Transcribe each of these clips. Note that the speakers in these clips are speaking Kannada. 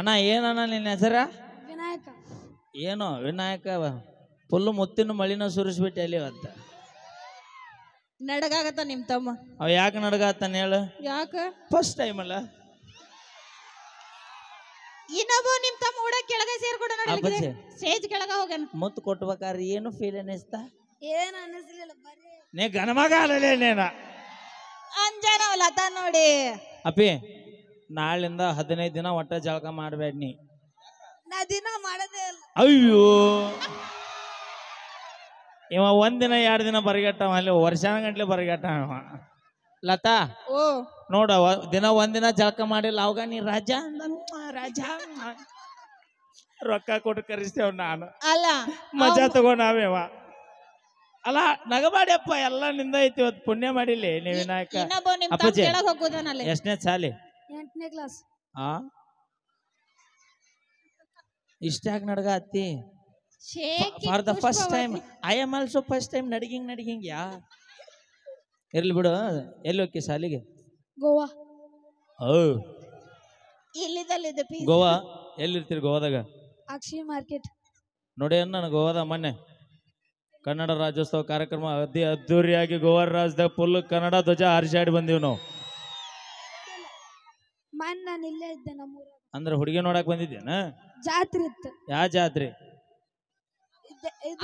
ಅಣ್ಣ ಏನಣ್ಣ ನಿನ್ನ ಹೆಸರ? ವಿನಾಯಕ. ಏನೋ ವಿನಾಯಕ ಫುಲ್ಲು ಮುತ್ತಿನ ಮಳಿನ ಸುರಿಸ್ಬಿಟ್ಟೆ ಅಲ್ಲಿ ಇವತ್ತ. ನಡಗಾಗತ್ತ ನಿಮ್ ತಮ್ಮ. ಅವ ಯಾಕೆ ನಡಗಾತಾನ ಹೇಳು? ಯಾಕ? ಫಸ್ಟ್ ಟೈಮ್ ಅಲ್ಲ. ಇನ್ನೊಬ್ಬ ನಿಮ್ ತಮ್ಮ ಕೂಡ ಕೆಳಗೆ ಸೇರ್ಕೊಂಡು ನೋಡಿ ಸ್ಟೇಜ್ ಕೆಳಗ ಹೋಗ್ಯಾನ. ಮುತ್ತು ಕೊಟ್ಬೇಕಾದ್ರೆ ಏನು ಫೀಲ್ ಅನಿಸ್ತ? ಏನ್ ಅನಿಸ್ಲಿಲ್ಲ. ನೀ ಗಣಮಗ ಅಲ್ಲಲೇ ನೇನ ಅಂಜಾನ ಲತಾ ನೋಡಿ. ಅಪ್ಪಿ ನಾಳಿಂದ 15 ದಿನ ಒಟ್ಟ ಜಳಕ ಮಾಡಬೇಡ ನೀ. ನಾ ದಿನ ಮಾಡದೇ ಇಲ್ಲ. ಅಯ್ಯೋ ಇವ 1 ದಿನ 2 ದಿನ ಬರಿಗಟ್ಟವ, ಅಲ್ಲಿ ವರ್ಷಾನ ಗಂಟ್ಲೆ ಬರಿಗಟ್ಟವ. ಲತಾ ಓ ನೋಡ ದಿನ 1 ದಿನ ಜಳಕ ಮಾಡಿಲ್ಲ ಅವಾಗ ನೀ ರಾಜ ರಾಜ ರೊಕ್ಕ ಕೊಟ್ಟು ಕರೆಸ್ತೇವ್. ನಾನು ಅಲ್ಲ ಮಜಾ ತಗೊಂಡಾವೇವ. ಅಲ್ಲ ನಗಬಾಡಿಯಪ್ಪ, ಎಲ್ಲ ನಿಂದ ಐತಿ ಇವತ್ತು. ಪುಣ್ಯ ಮಾಡಿಲ್ಲ ನೀ ವಿನಾಯಕ. ಇನ್ನೊಬ್ಬ ನಿಮ್ ತಮ್ಮ ಕೆಳಗೆ ಹೋಗೋದನಲ್ಲ. ಎಷ್ಟನೇ ಸಾಲಿ? 8ನೇ ಕ್ಲಾಸ್. ಇಷ್ಟಾಗ ನಡ್ಗ ಅತ್ತಿ? For the first time. I am also first time ನಡಿಗಿಂಗ್ ಯಾ. ಇರ್ಲಿ ಬಿಡು. ಎಲ್ಲಿ ಹೋಗಿ ಸಾಲಿಗೆ? ಗೋವಾ. ಓ ಇಲ್ಲಿದೆ ಗೋವಾ. ಎಲ್ಲಿರ್ತೀರಿ ಗೋವಾದಾಗ? ಅಕ್ಷಿ ಮಾರ್ಕೆಟ್. ನೋಡಿ ನಾನು ಗೋವಾದ ಮೊನ್ನೆ ಕನ್ನಡ ರಾಜ್ಯೋತ್ಸವ ಕಾರ್ಯಕ್ರಮ ಅದ್ದೂರಿಯಾಗಿ ಗೋವಾ ರಾಜ್ಯದಾಗ ಫುಲ್ ಕನ್ನಡ ಧ್ವಜ ಹಾರಿಸಾಡಿ ಬಂದೀವಿ ನಾವು. ನಾನು ಇಲ್ಲೇ ಇದ್ದೆ ನಮ್ಮೂರ. ಅಂದ್ರೆ ಹುಡುಗಿ ನೋಡಕ್ ಬಂದಿದ್ದೇನ? ಜಾತ್ರೆ ಇತ್ತು. ಯಾವ ಜಾತ್ರೆ?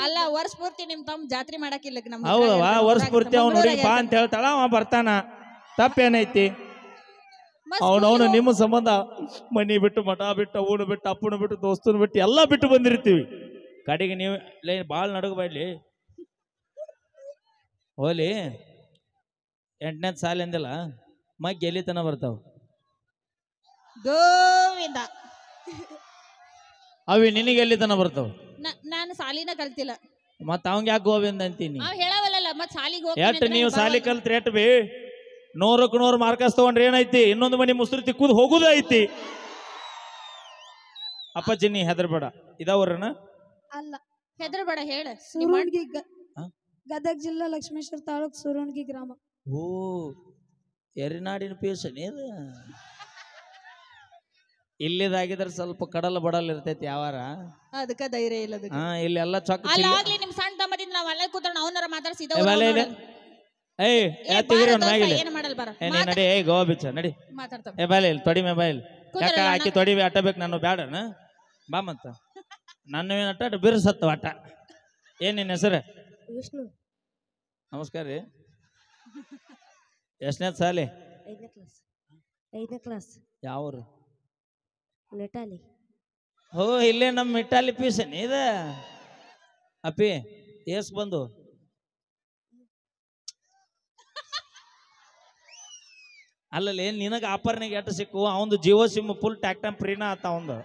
ಅಲ್ಲ ವರ್ಷ ಪೂರ್ತಿ ನಿಮ್ ತಮ್ಮ ಜಾತ್ರೆ ಮಾಡಾಕಿಲ್ಲ. ಹೌದವಾ, ವರ್ಷ ಪೂರ್ತಿ ಅವ್ನ ಹುಡುಗಿ ಬಾ ಅಂತ ಹೇಳ್ತಾಳ, ಅವ ಬರ್ತಾನ. ತಪ್ಪೇನೈತಿ? ಅವನವನು ನಿಮ್ಮ ಸಂಬಂಧ ಮನಿ ಬಿಟ್ಟು ಮಠ ಬಿಟ್ಟು ಅವನು ಬಿಟ್ಟು ಅಪ್ಪನ ಬಿಟ್ಟು ದೋಸ್ತನ ಬಿಟ್ಟು ಎಲ್ಲ ಬಿಟ್ಟು ಬಂದಿರ್ತೀವಿ. ಕಡೆಗೆ ನೀವು ಬಾಳ್ ನಡಗಬೇಡ್ಲಿ. ಹೋಲಿ 8ನೇ ಸಾಲಿ ಅಂದಿಲ್ಲ, ಮಗ್ ಎಲ್ಲಿ ತನ ಬರ್ತಾವ? ಗೋವಿಂದ. ಅವಿ ನಿನಗೆ ಎಲ್ಲಿ ತನ ಬರ್ತಾವ? ನಾನು ಸಾಲಿನ ಕಲ್ತಿಲ್ಲ. ಮತ್ತ ಅವಂಗ ಯಾಕೆ ಗೋವಿಂದ ಅಂತೀನಿ? ಹೇಳವಲ್ಲ ಮತ್ ಸಾಲಿಗೆ ಎಟ್ ನೀವು ಸಾಲಿ ಕಲ್ತ್ರಿ ಎಟ್ ಬಿ 100ಕ್ಕೆ 100 ಮಾರ್ಕಸ್ ತಗೊಂಡ್ರೆ ಏನೈತಿ? ಇನ್ನೊಂದು ಮನಿ ಮುಸ್ರಿ ತಿಕ್ಕುದು ಹೋಗುದು ಐತಿ. ಅಪ್ಪಾಜಿ ನೀ ಹೆದರ್ಬೇಡ. ಇದಾವ್ರನ? ಅಲ್ಲ ಹೆದರ್ಬೇಡ. ಹೇಳ. ಗದಗ ಜಿಲ್ಲಾ ಲಕ್ಷ್ಮೇಶ್ವರ ತಾಲೂಕ್ ಸುರವಣಗಿ ಗ್ರಾಮ. ಓ ಎರಿನಾಡಿನ ಪೀಸನ್ ಇದು. ಇಲ್ಲಿದಾಗಿದ್ರೆ ಸ್ವಲ್ಪ ಕಡಲ ಬಡಲ್ ಇರ್ತೈತಿ ಯಾವಾರ, ಅದಕ್ಕ ಧೈರ್ಯ ಇಲ್ಲ. ಇಲ್ಲಿ ಎಲ್ಲ ಚೊಕ್ಕ. ಅಲ್ಲಾಗ್ಲಿ ನಿಮ್ ಸಣ್ಣ ತಮ್ಮದಿಂದ ನಾವ್ ಅಲ್ಲೇ ಕೂತ್ಕೊಂಡು ಅವನರ ಮಾತಾಡ್ಸಿದ. ಏನ್ ಮಾಡಲ್ ಬರ ನಡಿ. ಗೋವಾ ಬೀಚ್ ನಡಿ. ಏ ಬಾಯ್ ತೊಡಿ ಮೇ ಬಾಯ್ ಯಾಕ ಆಕಿ ತೊಡಿ ಅಟ್ಟ ಬೇಕು ನಾನು ಬ್ಯಾಡನ ಬಾ. ಮತ್ತ ನನ್ನ ಅಟ್ಟ ಬಿರ್ಸತ್ತ ಅಟ್ಟ. ಏನ್ ನಿನ್ನ ಹೆಸರು? ವಿಷ್ಣು. ನಮಸ್ಕಾರ ರೀ. ಎಷ್ಟನೇ ಸಾಲಿ? 5ನೇ ಕ್ಲಾಸ್. ಯಾವ್ರು? ಮಿಟಾಲಿ. ಓ ಇಲ್ಲೇ ನಮ್ಮ ಮಿಟಾಲಿ ಪೀಸನ್ ಇದ. ಅಪ್ಪಿ ಎಸ್ ಬಂದು? ಅಲ್ಲಲ್ಲಿ ನಿನಗ ಆಫರ್ನಾಗ ಎಟ್ಟು ಸಿಕ್ಕು? ಅವಂದು Jio SIM full talk time ಫ್ರೀನ ಆತ. ಅವಂದು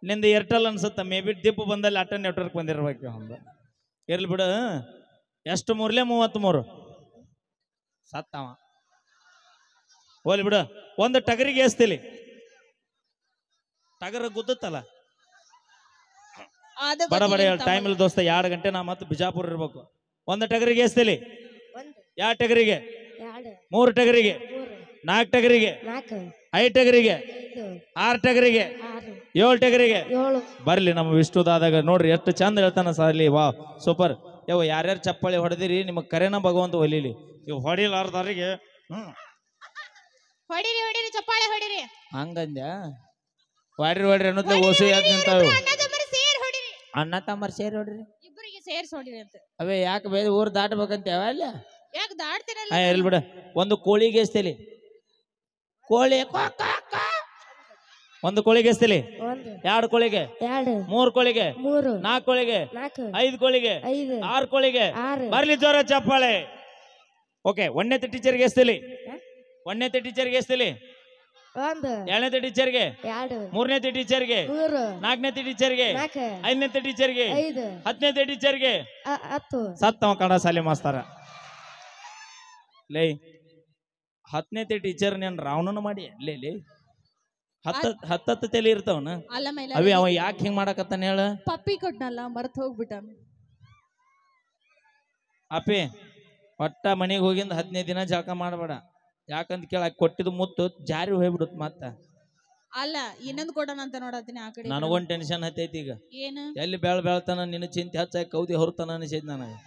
ನಿಂದ ಏರ್ಟೆಲ್ ಅನ್ಸುತ್ತ. ಮೇ ಬಿ ದಿಪ್ಪು ಬಂದಲ್ಲಿ ಅಟ್ಟ ನೆಟ್ವರ್ಕ್ ಬಂದಿರ್ಬೇಕು ಅವಂದು. ಇರ್ಲಿ ಬಿಡು. ಎಷ್ಟು 33 ಸತ್ತವ. ಹೋಲಿ ಬಿಡು. ಒಂದು ಟಗರಿಗೆ ಎಸ್ತಿಲಿ? ಟಗರ ಗುದ್ದತ್ತಲ್ಲ. ಬಡ ಬಡ ಹೇಳಿ ಟೈಮ್ ಇಲ್ಲ ದೋಸ್ತ. 2 ಗಂಟೆ ನಾ ಮತ್ತೆ ಬಿಜಾಪುರ ಇರ್ಬೇಕು. ಒಂದು ಟಗರಿಗೆ ಎಸ್ತಿಲಿ? 2 ಟಗರಿಗೆ? 3 ಟಗರಿಗೆ? 4 ಟಗರಿಗೆ? 5 ಟಗರಿಗೆ? 6 ಟಗರಿಗೆ? 7 ಟಗರಿಗೆ? ಬರ್ಲಿ ನಮ್ಮ ವಿಷ್ಣುದಾದಾಗ ನೋಡ್ರಿ ಎಷ್ಟು ಚಂದ ಹೇಳ್ತಾನ ಸಾಲಿ. ವಾ ಸೂಪರ್. ಯಾವ ಯಾರ್ಯಾರು ಚಪ್ಪಾಳಿ ಹೊಡೆದಿರಿ ನಿಮಗ್ ಕರೆನ ಭಗವಂತ ಹೊಲಿಲಿ. ಇವ್ ಹೊಡಿಲಾರ್ದವ್ರಿಗೆ ಹೊಡಿರಿ ಚಪ್ಪಾಳೆ ಹೊಡಿರಿ ಹಂಗಂದ್ಯ. ಹೊಡ್ರಿ ಅನ್ನೋದ್ಲೆ ಓಸು ಯಾಕೆ ನಿಂತಾವ? ಅಣ್ಣ ತಮ್ಮರ್ ಸೇರಿ ಹೊಡ್ರಿ. ಇಬ್ಬರಿಗೆ ಸೇರ್ಸಿ ಹೊಡಿರಿ ಅಂತ. ಅವೇ ಯಾಕೆ ಬೇರೆ ಊರ್ ದಾಟ್ಬೇಕಂತ ಯಾವಲ್ಲ? ಯಾಕೆ ದಾಟ್ತಿರಲ್ಲ? ಎಲ್ ಬಿಡ. ಒಂದು ಕೋಳಿಗೆ ಎಸ್ತೇಲಿ? ಕೋಳಿ ಒಂದು ಕೋಳಿಗೆ ಎಸ್ತೇಲಿ? 2 ಕೋಳಿಗೆ? 3 ಕೋಳಿಗೆ? 4 ಕೋಳಿಗೆ? 5 ಕೋಳಿಗೆ? 6 ಕೋಳಿಗೆ? ಬರ್ಲಿ ಜೋರ ಚಪ್ಪಾಳೆ. ಓಕೆ. 1ನೇ ಟೀಚರ್ಗೆ ಎಸ್ತೇಲಿ? 1ನೇ ಟೀಚರ್ಗೆ ಎಸ್ತೇಲಿ? 2ನೇ ಟೀಚರ್ಗೆ? 3ನೇ ಟೀಚರ್ಗೆ? 4ನೇ ಟೀಚರ್ಗೆ? 5ನೇ ಟೀಚರ್ಗೆ? 10ನೇ ಟೀಚರ್ಗೆ? ಸತ್ತವ ಕನ್ನಡ ಶಾಲೆ ಮಾಸ್ತರ. ಲೇ 10ನೇ ಟೀಚರ್ ನೀನ್ ರಾವಣನ ಮಾಡಿ ಲೇ 10 ತಲೆ ಇರ್ತಾವನ ಅವಿ. ಅವ ಯಾಕೆ ಹಿಂಗ್ ಮಾಡಕತ್ತಾನ ಹೇಳ? ಪಪ್ಪಿ ಕೊಟ್ನಲ್ಲ ಮರ್ತ ಹೋಗ್ಬಿಟ್ಟ. ಅಪ್ಪಿ ಒಟ್ಟ ಮನೆಗೆ ಹೋಗಿಂದ 15 ದಿನ ಜಳಕ ಮಾಡಬೇಡ. ಯಾಕಂತ ಕೇಳ ಕೊಟ್ಟಿದ್ದು ಮುತ್ತು ಜಾರಿ ಹೋಗ್ಬಿಡುತ್ತ. ಮತ್ತ ಅಲ್ಲ ಇನ್ನೊಂದು ಕೊಡೋಣ ಅಂತ ನೋಡತ್ತೀನಿ ಆ ಕಡೆ ನನಗೊಂದು ಟೆನ್ಷನ್ ಹತ್ತೈತಿ ಈಗ. ಏನು ಎಲ್ಲಿ ಬೆಳ್ತಾನ ನಿನ್ನ ಚಿಂತೆ ಹೆಚ್ಚಾಗಿ ಕೌದಿ ಹೊರತಾನ ಅನಿಸೈತಿ ನನಗೆ.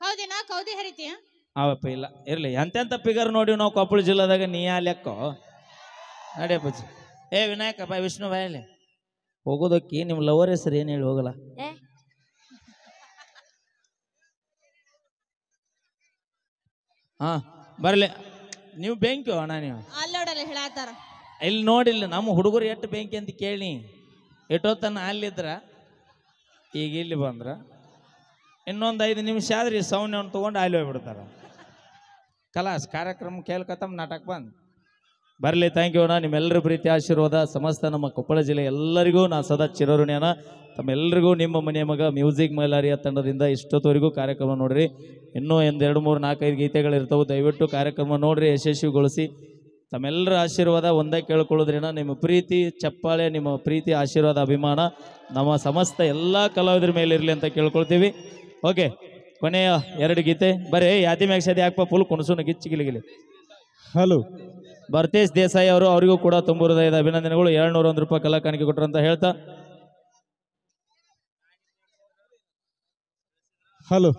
ಹೌದೇನಾ ಕೌದಿ ಹರಿತೀಯ? ಅವಪ್ಪ ಇಲ್ಲ ಇರ್ಲಿ, ಎಂತೆಂತ ಫಿಗರ್ ನೋಡಿ ನಾವು ಕೊಪ್ಪಳ ಜಿಲ್ಲಾದಾಗ ನೀ ಆ ಲೆಕ್ಕ ನಡೆಯಪ್ಪಚ್ಚಿ. ಏ ವಿನಾಯಕ ಬಾಯ್, ವಿಷ್ಣು ಬಾಯಲ್ಲಿ ಹೋಗೋದಕ್ಕಿ ನಿಮ್ಮ ಲವರ್ ಹೆಸರು ಏನು ಹೇಳಿ ಹೋಗಲ್ಲ. ಹಾ ಬರ್ಲಿ, ನೀವು ಬೆಂಕಿ ಅಣ್ಣ ನೀವು ಅಲ್ಲೋಡಲ್ಲ ಹೇಳತ್ತಾರ. ಇಲ್ಲಿ ನೋಡಿಲ್ಲ ನಮ್ಮ ಹುಡುಗರು ಎಷ್ಟು ಬೆಂಕಿ ಅಂತ ಕೇಳಿ ಎಷ್ಟೊತ್ತನ ಅಲ್ಲಿದ್ರ ಈಗ ಇಲ್ಲಿ ಬಂದ್ರ ಇನ್ನೊಂದು 5 ನಿಮಿಷ ಆದ್ರೆ ಈ ಸೌನ್ಯವನ್ನು ತೊಗೊಂಡು ಅಲ್ಲಿ ಹೋಗ್ಬಿಡ್ತಾರ. ಕಲಾಸ್ ಕಾರ್ಯಕ್ರಮ ಕೇಳ್ಕತ್ತಮ್ಮ ನಾಟಕ ಬಂದ್ ಬರಲಿ. ಥ್ಯಾಂಕ್ ಯು ಅಣ್ಣ, ನಿಮ್ಮೆಲ್ಲರ ಪ್ರೀತಿ ಆಶೀರ್ವಾದ ಸಮಸ್ತ ನಮ್ಮ ಕೊಪ್ಪಳ ಜಿಲ್ಲೆ ಎಲ್ಲರಿಗೂ ನಾ ಸದಾ ಚಿರಋಣಿಯನ. ತಮ್ಮೆಲ್ಲರಿಗೂ ನಿಮ್ಮ ಮನೆಯ ಮಗ ಮ್ಯೂಸಿಕ್ ಮೈಲಾರಿಯ ತಂಡದಿಂದ ಇಷ್ಟೊತ್ತವರೆಗೂ ಕಾರ್ಯಕ್ರಮ ನೋಡ್ರಿ. ಇನ್ನೂ 1 2 3 4 5 ಗೀತೆಗಳಿರ್ತವೆ. ದಯವಿಟ್ಟು ಕಾರ್ಯಕ್ರಮ ನೋಡ್ರಿ, ಯಶಸ್ವಿಗೊಳಿಸಿ. ತಮ್ಮೆಲ್ಲರ ಆಶೀರ್ವಾದ ಒಂದೇ ಕೇಳ್ಕೊಳ್ಳೋದ್ರೇನ ನಿಮ್ಮ ಪ್ರೀತಿ ಚಪ್ಪಾಳೆ, ನಿಮ್ಮ ಪ್ರೀತಿ ಆಶೀರ್ವಾದ ಅಭಿಮಾನ ನಮ್ಮ ಸಮಸ್ತ ಎಲ್ಲ ಕಲಾವಿದರ ಮೇಲೆ ಇರಲಿ ಅಂತ ಕೇಳ್ಕೊಳ್ತೀವಿ. ಓಕೆ, ಕೊನೆಯ 2 ಗೀತೆ ಬರೀ ಯಾತಿ ಮ್ಯಾಗ್ಸದಿ ಹಾಕ್ಪ ಫುಲ್ ಕುಣಸುನ ಗಿಚ್ಚಿಗಿಲಿಗಿಲಿ. ಹಲೋ, ಭರ್ತೇಶ್ ದೇಸಾಯಿ ಅವರು, ಅವರಿಗೂ ಕೂಡ ತುಂಬ ಹೃದಯದ ಅಭಿನಂದನೆಗಳು. 201 ರೂಪಾಯಿ ಕಲಾ ಕಾಣಿಕೆ ಕೊಟ್ಟರು ಅಂತ ಹೇಳ್ತಾ, ಹಲೋ